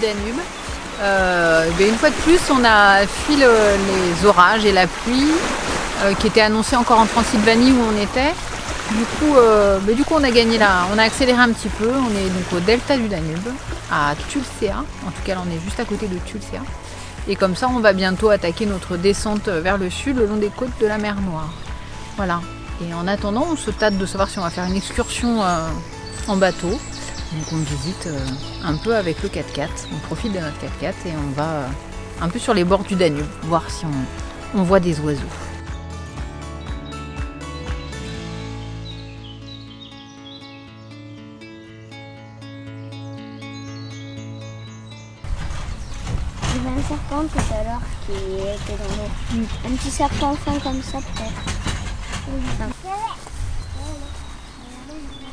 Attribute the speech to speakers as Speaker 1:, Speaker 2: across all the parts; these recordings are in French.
Speaker 1: Danube. Une fois de plus, on a fui les orages et la pluie qui étaient annoncés encore en Transylvanie où on était. Du coup, on a gagné on a accéléré un petit peu. On est donc au delta du Danube, à Tulcea. En tout cas, là, on est juste à côté de Tulcea. Et comme ça, on va bientôt attaquer notre descente vers le sud, le long des côtes de la mer Noire. Voilà. Et en attendant, on se tâte de savoir si on va faire une excursion en bateau. Donc on visite un peu avec le 4x4. On profite de notre 4x4 et on va un peu sur les bords du Danube, voir si on voit des oiseaux.
Speaker 2: Il y avait un serpent tout à l'heure qui était dans l'eau. Un petit serpent fin comme ça peut-être.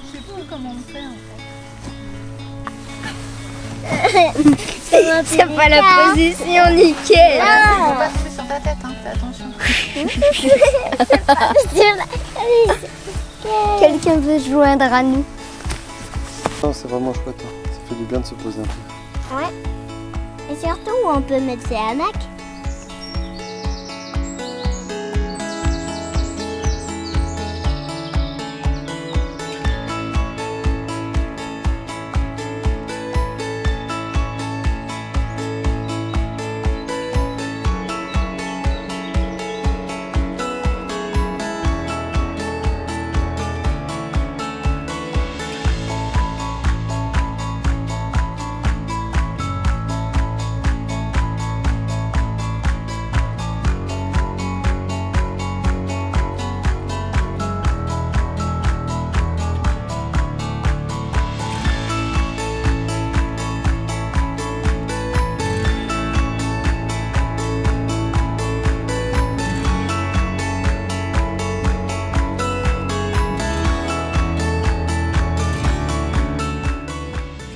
Speaker 1: Je sais pas comment on fait en fait.
Speaker 2: C'est pas la position nickel.
Speaker 1: On va pas tomber sur ta tête, hein, fais attention.
Speaker 2: Quelqu'un veut se joindre à nous.
Speaker 3: Non, c'est vraiment chouette, hein. Ça fait du bien de se poser un peu.
Speaker 2: Ouais. Et surtout, on peut mettre ses hamacs.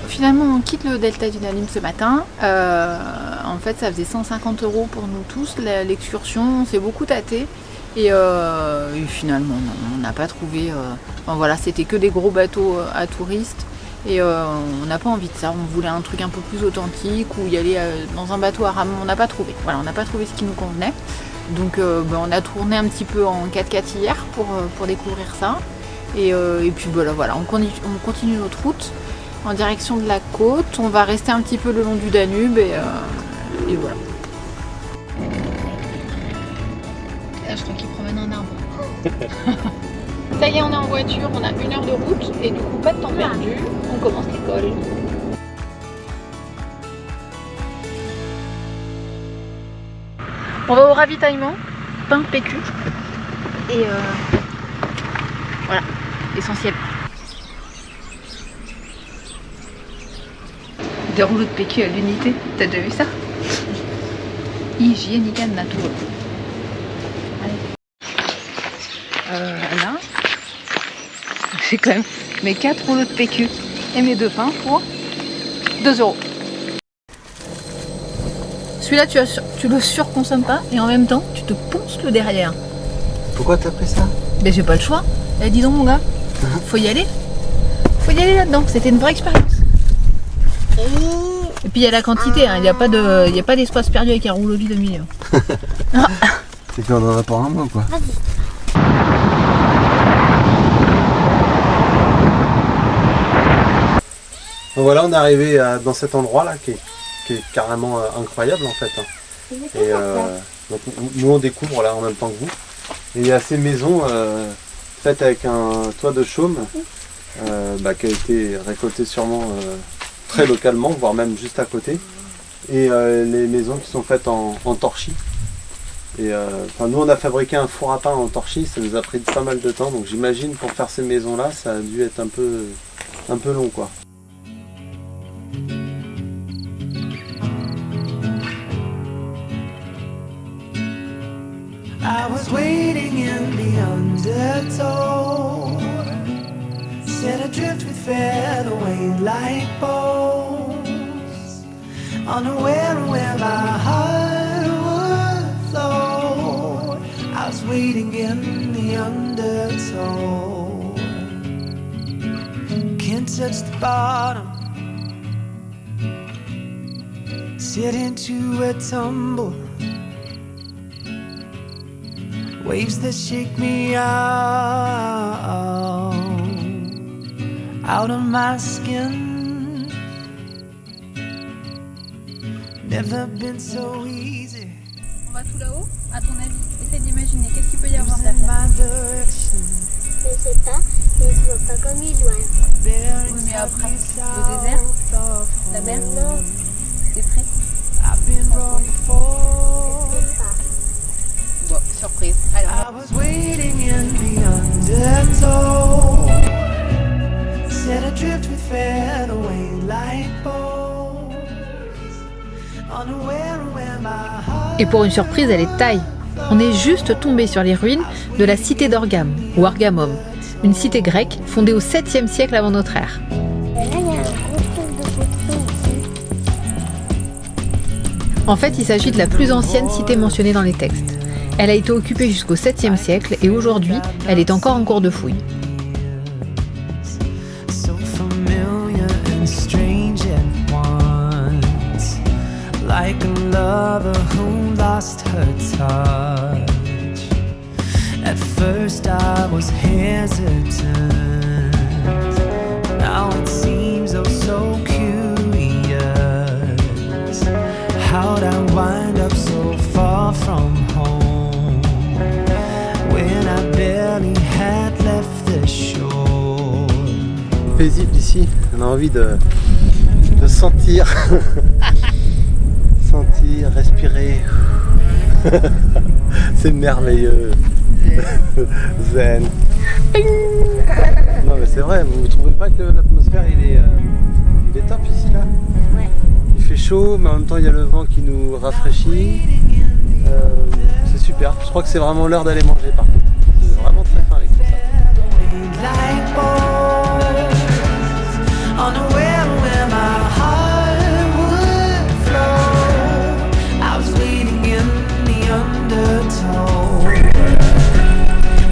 Speaker 1: Finalement, on quitte le delta du Danube ce matin. En fait, ça faisait 150 € pour nous tous l'excursion. On s'est beaucoup tâté et finalement, non, on n'a pas trouvé. Enfin, voilà, c'était que des gros bateaux à touristes et on n'a pas envie de ça. On voulait un truc un peu plus authentique ou y aller dans un bateau à rame. On n'a pas trouvé. Voilà, on n'a pas trouvé ce qui nous convenait. Donc, on a tourné un petit peu en 4x4 hier pour découvrir ça. Et puis voilà, on continue notre route en direction de la côte. On va rester un petit peu le long du Danube et voilà. Là, je crois qu'il promène un arbre. Ça y est, on est en voiture, on a 1 heure de route et du coup pas de temps perdu. On commence l'école. On va au ravitaillement, pain PQ et voilà, essentiel. Des rouleaux de PQ à l'unité, t'as déjà vu ça? Hygiénica Natura. Là, j'ai quand même mes 4 rouleaux de PQ et mes 2 pains pour 2 €. Celui-là, tu le surconsommes pas et en même temps, tu te ponces le derrière.
Speaker 3: Pourquoi t'as pris ça?
Speaker 1: Mais j'ai pas le choix. Eh, dis donc, mon gars, faut y aller. Faut y aller là-dedans, c'était une vraie expérience. Et puis il y a la quantité, il n'y a pas d'espace perdu avec un rouleau vide au milieu.
Speaker 3: C'est qu'on en a pas un mois quoi. Donc voilà, on est arrivé dans cet endroit là qui est carrément incroyable en fait. Et donc, nous on découvre là en même temps que vous. Et il y a ces maisons faites avec un toit de chaume qui a été récolté sûrement très localement, voire même juste à côté. Et les maisons qui sont faites en torchis. Et nous on a fabriqué un four à pain en torchis, ça nous a pris pas mal de temps, donc j'imagine pour faire ces maisons là ça a dû être un peu long quoi.
Speaker 4: I was waiting in the undertow, set adrift with featherweight like bones, unaware of where my heart would flow. I was waiting in the undertow, can't touch the bottom, sit into a tumble. Waves that shake me out of my skin. Never been so easy.
Speaker 1: On va tout là-haut, à ton avis. Essaye d'imaginer, qu'est-ce qu'il peut y avoir
Speaker 4: In
Speaker 1: derrière?
Speaker 4: my direction.
Speaker 2: Je sais pas, mais je vois pas comme il doit.
Speaker 1: Oui, mais après, le désert, la mer, c'est prêt.
Speaker 4: I've been wrong before.
Speaker 1: Bon, surprise. Alors,
Speaker 4: I was waiting in the undertow, set adrift with fadeaway light bulbs, unaware of where my heart.
Speaker 5: Et pour une surprise, elle est taille. On est juste tombé sur les ruines de la cité d'Orgam, ou Argamum, une cité grecque fondée au 7e siècle avant notre ère.
Speaker 2: Là, il y a un gros truc de poteau ici.
Speaker 5: En fait, il s'agit de la plus ancienne cité mentionnée dans les textes. Elle a été occupée jusqu'au 7e siècle et aujourd'hui, elle est encore en cours de fouille.
Speaker 4: So familiar and strange at once, like a lover who lost her touch. At first I was hesitant, now it seems oh so curious. How'd I wind up so far from home when I barely had left the shore?
Speaker 3: Paisible ici, on a envie de sentir, sentir, respirer. C'est merveilleux. Zen. Non mais c'est vrai, vous trouvez pas que l'atmosphère il est top ici là?
Speaker 2: Ouais.
Speaker 3: Il fait chaud mais en même temps il y a le vent qui nous rafraîchit. C'est super, je crois que c'est vraiment l'heure d'aller manger par contre. C'est vraiment très fin avec tout ça.
Speaker 4: Light bulbs, unaware where my heart would flow. I was waiting in the undertow,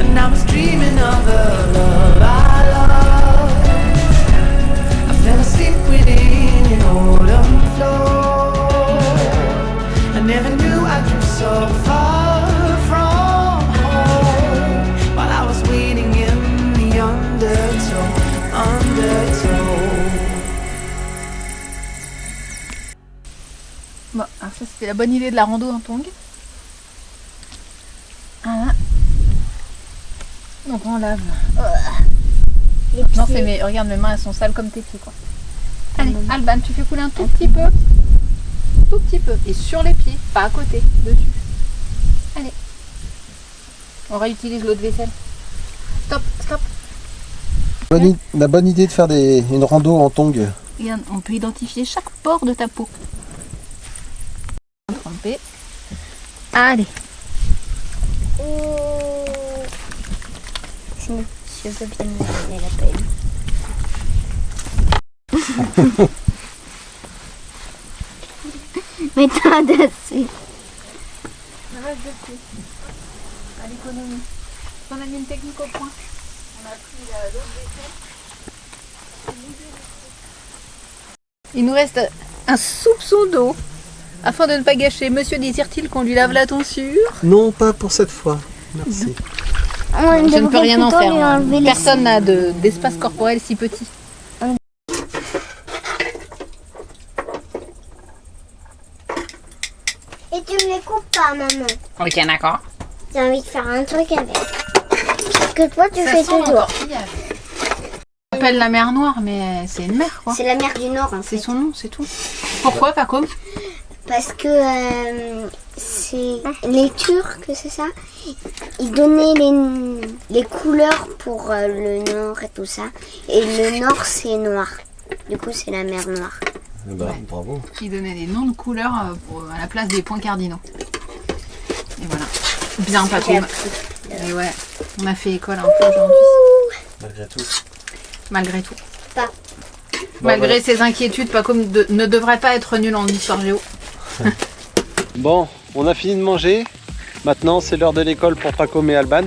Speaker 4: and I was dreaming of the love I loved. I fell asleep within an autumn flow. I never knew I drew so far from home while I was waiting in the undertow.
Speaker 1: bon, alors ça c'était la bonne idée de la rando en tong. Voilà. Donc on lave. Non, c'est mes... regarde, mes mains elles sont sales comme tes pieds quoi. Allez, Alban, tu fais couler un tout petit peu. Tout petit peu. Et sur les pieds, pas à côté, dessus. Allez. On réutilise l'eau de vaisselle. Stop, stop.
Speaker 3: La bonne idée de faire une rando en tongs.
Speaker 1: Regarde, on peut identifier chaque pore de ta peau. Trempé. Allez.
Speaker 2: Je veux bien me donner la peine. Mets-toi dessus.
Speaker 1: Reste dessus. À l'économie. On a mis une technique au point. On a pris l'eau de vaisselle. Il nous reste un soupçon d'eau. Afin de ne pas gâcher, monsieur désire-t-il qu'on lui lave la tonsure?
Speaker 3: Non, pas pour cette fois. Merci.
Speaker 1: Je ne peux rien en faire. Personne n'a d'espace corporel si petit.
Speaker 2: Et tu me les coupes pas, maman.
Speaker 1: Ok, d'accord.
Speaker 2: J'ai envie de faire un truc avec. Que toi, tu
Speaker 1: Ça
Speaker 2: fais
Speaker 1: sent
Speaker 2: toujours.
Speaker 1: l'entortillage. On appelle la mer Noire, mais c'est une mer quoi.
Speaker 2: C'est la mer du Nord, en
Speaker 1: C'est
Speaker 2: fait.
Speaker 1: son nom, c'est tout. Pourquoi, Paco?
Speaker 2: Parce que c'est les Turcs, c'est ça. Ils donnaient les couleurs pour le Nord et tout ça. Et le Nord, c'est noir. Du coup, c'est la mer Noire.
Speaker 3: Bah, bravo.
Speaker 1: Qui donnait des noms de couleurs à la place des points cardinaux. Et voilà. Bien, Paco. Et ouais, on a fait école un peu aujourd'hui.
Speaker 3: Malgré tout.
Speaker 1: Malgré tout.
Speaker 2: Pas.
Speaker 1: Malgré ses inquiétudes, Paco ne devrait pas être nul en histoire géo.
Speaker 3: Bon, on a fini de manger. Maintenant, c'est l'heure de l'école pour Paco et Alban.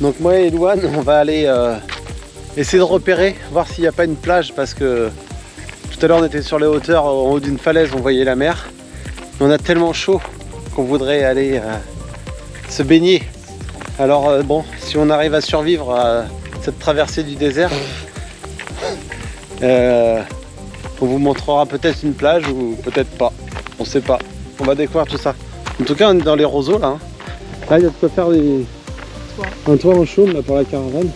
Speaker 3: Donc moi et Louane, on va aller essayer de repérer, voir s'il n'y a pas une plage, parce que tout à l'heure on était sur les hauteurs, en haut d'une falaise, on voyait la mer. On a tellement chaud qu'on voudrait aller se baigner. Alors bon, si on arrive à survivre à cette traversée du désert, on vous montrera peut-être une plage ou peut-être pas. On sait pas. On va découvrir tout ça. En tout cas, on est dans les roseaux là. Là, il y a de quoi faire un toit en chaume là, pour la caravane.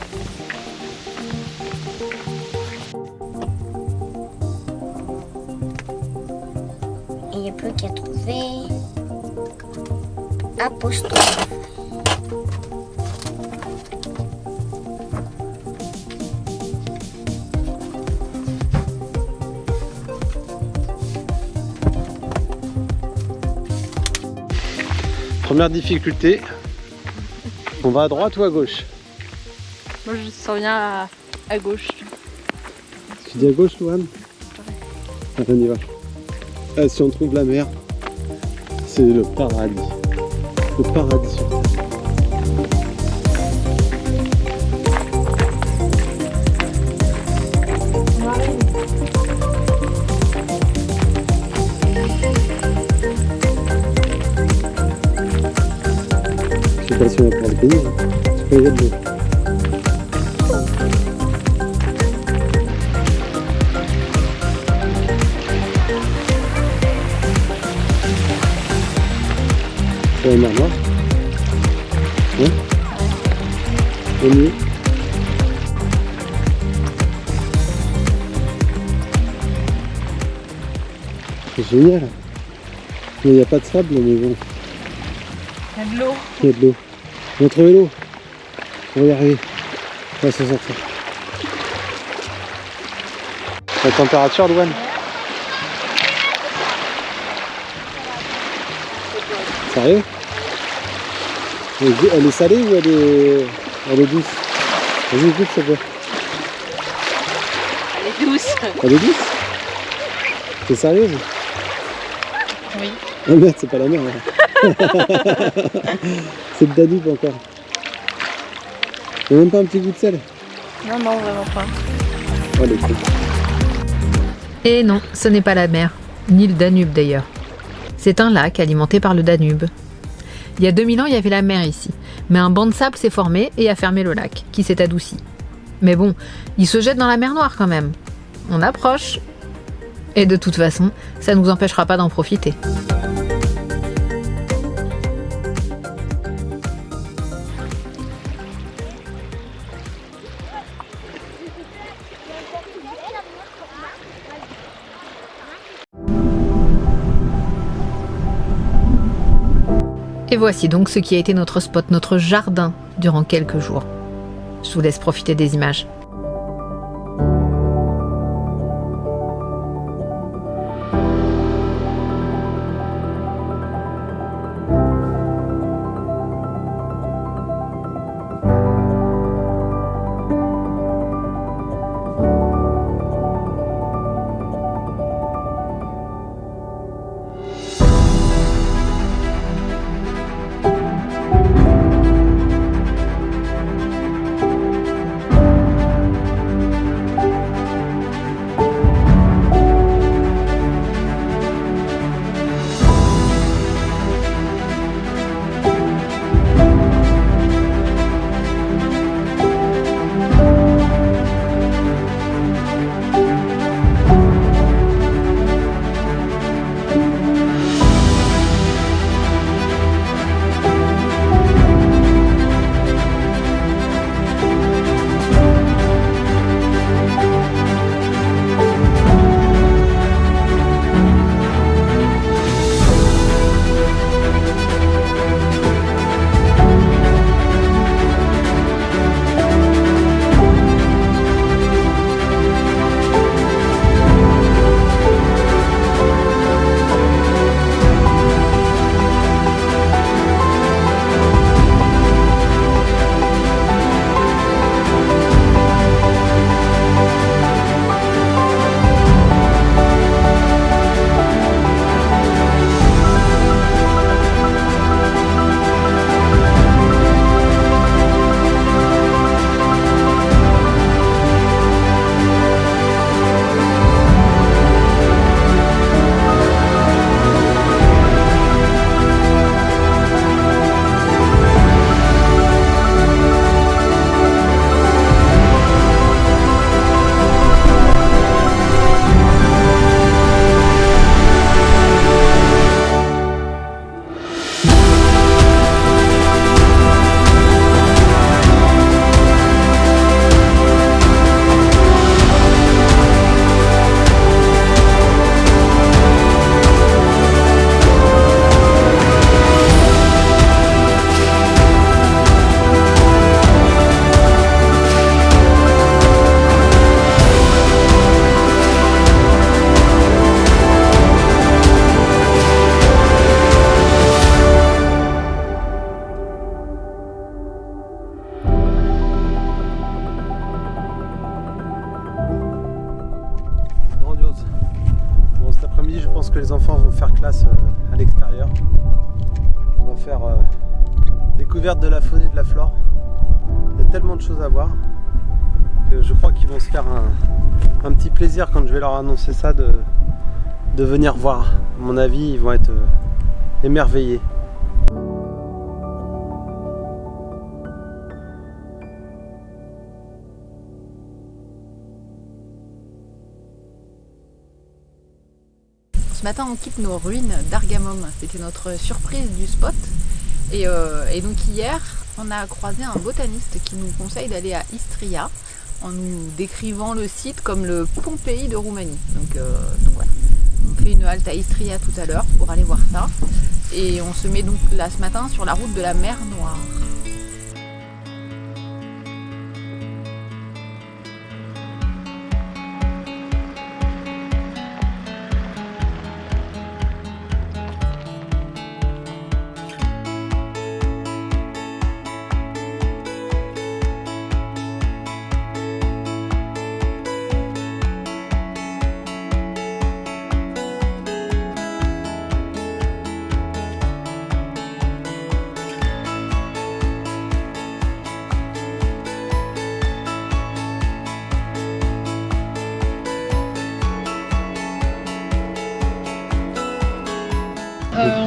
Speaker 2: Et il n'y a plus qu'à trouver apostrophe.
Speaker 3: Première difficulté. On va à droite ou à gauche?
Speaker 1: Moi je sens bien à gauche.
Speaker 3: Tu dis à gauche, Louane? Allez, on y va. Ah, si on trouve la mer, c'est le paradis. Le paradis sur terre. Je sais pas si on va pouvoir le payer. Je peux y aller de l'eau. C'est la mer Noire. Ouais. Au mieux. C'est génial. Mais il n'y a pas de sable, mais bon.
Speaker 1: Il y a de l'eau.
Speaker 3: Il y a de l'eau. On va trouver l'eau. On va y arriver. On va s'en sortir. La température, Louane? Sérieux? Elle est salée ou elle est douce? Vas-y, goûte, s'il te plaît.
Speaker 1: Elle est douce.
Speaker 3: Elle est douce? T'es sérieuse?
Speaker 1: Oui.
Speaker 3: Ah merde, c'est pas la mer. C'est le Danube encore. Il n'y a même pas un petit goût de sel?
Speaker 1: Non, non, vraiment pas.
Speaker 3: Oh les cons.
Speaker 5: Et non, ce n'est pas la mer, ni le Danube d'ailleurs. C'est un lac alimenté par le Danube. Il y a 2000 ans, il y avait la mer ici, mais un banc de sable s'est formé et a fermé le lac, qui s'est adouci. Mais bon, il se jette dans la mer Noire quand même. On approche. Et de toute façon, ça ne nous empêchera pas d'en profiter. Et voici donc ce qui a été notre spot, notre jardin durant quelques jours. Je vous laisse profiter des images.
Speaker 3: à l'extérieur. On va faire découverte de la faune et de la flore. Il y a tellement de choses à voir que je crois qu'ils vont se faire un petit plaisir quand je vais leur annoncer ça de venir voir. À mon avis, ils vont être émerveillés.
Speaker 1: Ce matin, on quitte nos ruines d'Argamum. C'était notre surprise du spot. Et donc hier, on a croisé un botaniste qui nous conseille d'aller à Istria en nous décrivant le site comme le Pompéi de Roumanie. Donc voilà. On fait une halte à Istria tout à l'heure pour aller voir ça. Et on se met donc là ce matin sur la route de la mer Noire.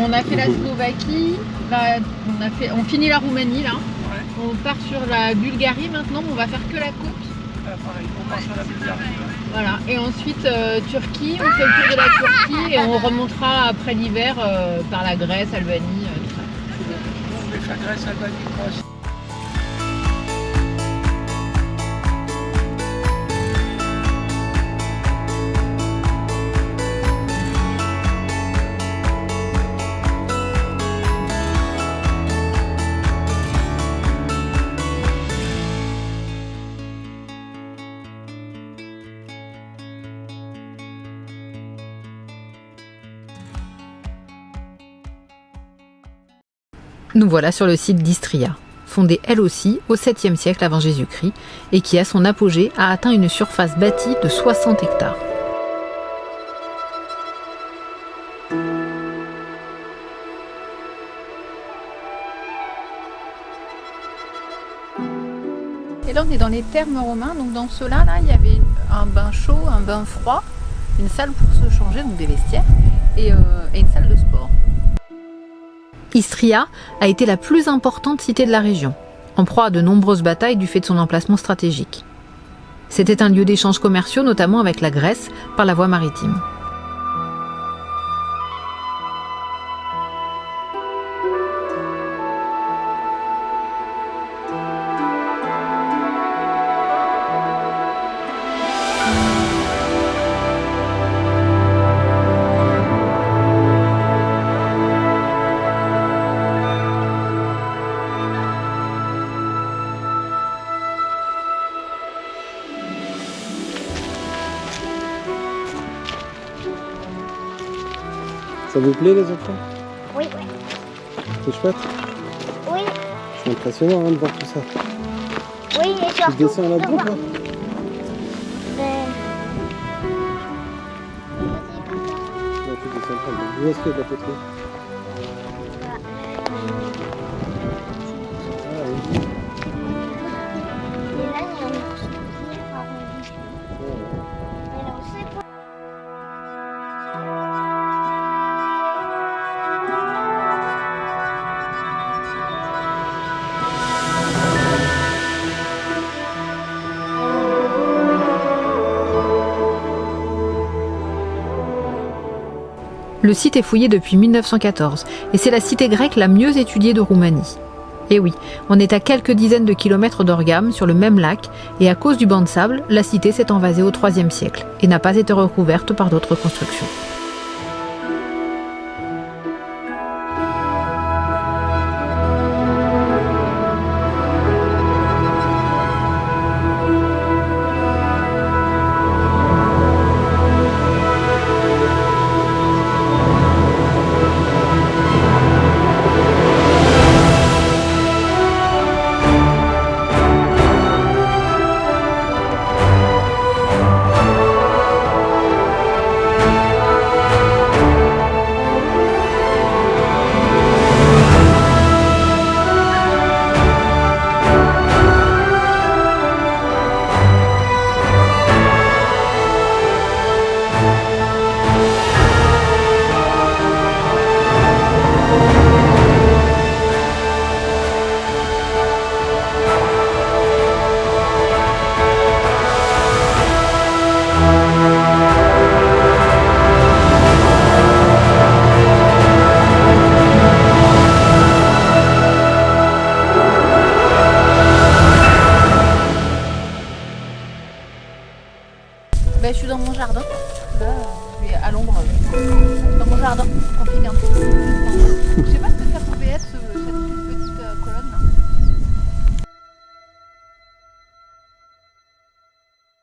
Speaker 1: On a fait la Slovaquie, là, on finit la Roumanie là. Ouais. On part sur la Bulgarie maintenant, on va faire que la côte.
Speaker 6: Pareil, on part sur la Bulgarie.
Speaker 1: Voilà, et ensuite Turquie, on fait le tour de la Turquie et on remontera après l'hiver par la Grèce, Albanie, tout ça.
Speaker 6: On va faire Grèce, Albanie, Croatie.
Speaker 5: Nous voilà sur le site d'Istria, fondée elle aussi au 7e siècle avant Jésus-Christ et qui à son apogée a atteint une surface bâtie de 60 hectares.
Speaker 1: Et là on est dans les thermes romains, donc dans ceux-là, là, il y avait un bain chaud, un bain froid, une salle pour se changer, donc des vestiaires, et une salle de sport.
Speaker 5: Istria a été la plus importante cité de la région, en proie à de nombreuses batailles du fait de son emplacement stratégique. C'était un lieu d'échanges commerciaux, notamment avec la Grèce, par la voie maritime.
Speaker 3: Ça vous plaît les enfants?
Speaker 2: Oui.
Speaker 3: C'est chouette?
Speaker 2: Oui.
Speaker 3: C'est impressionnant de voir tout ça.
Speaker 2: Oui, et
Speaker 3: Tu
Speaker 2: surtout...
Speaker 3: descends la boucle là? Non, tu descends pas. Où est-ce qu'il y a de la poterie? Ah oui.
Speaker 2: Et là, il y a un ours qui est arrondi. Alors, c'est quoi?
Speaker 5: Le site est fouillé depuis 1914 et c'est la cité grecque la mieux étudiée de Roumanie. Et oui, on est à quelques dizaines de kilomètres d'Orgam, sur le même lac, et à cause du banc de sable, la cité s'est envasée au IIIe siècle et n'a pas été recouverte par d'autres constructions.
Speaker 1: jardin, qu'on fait un petit peu. Je sais pas ce que ça pouvait être ce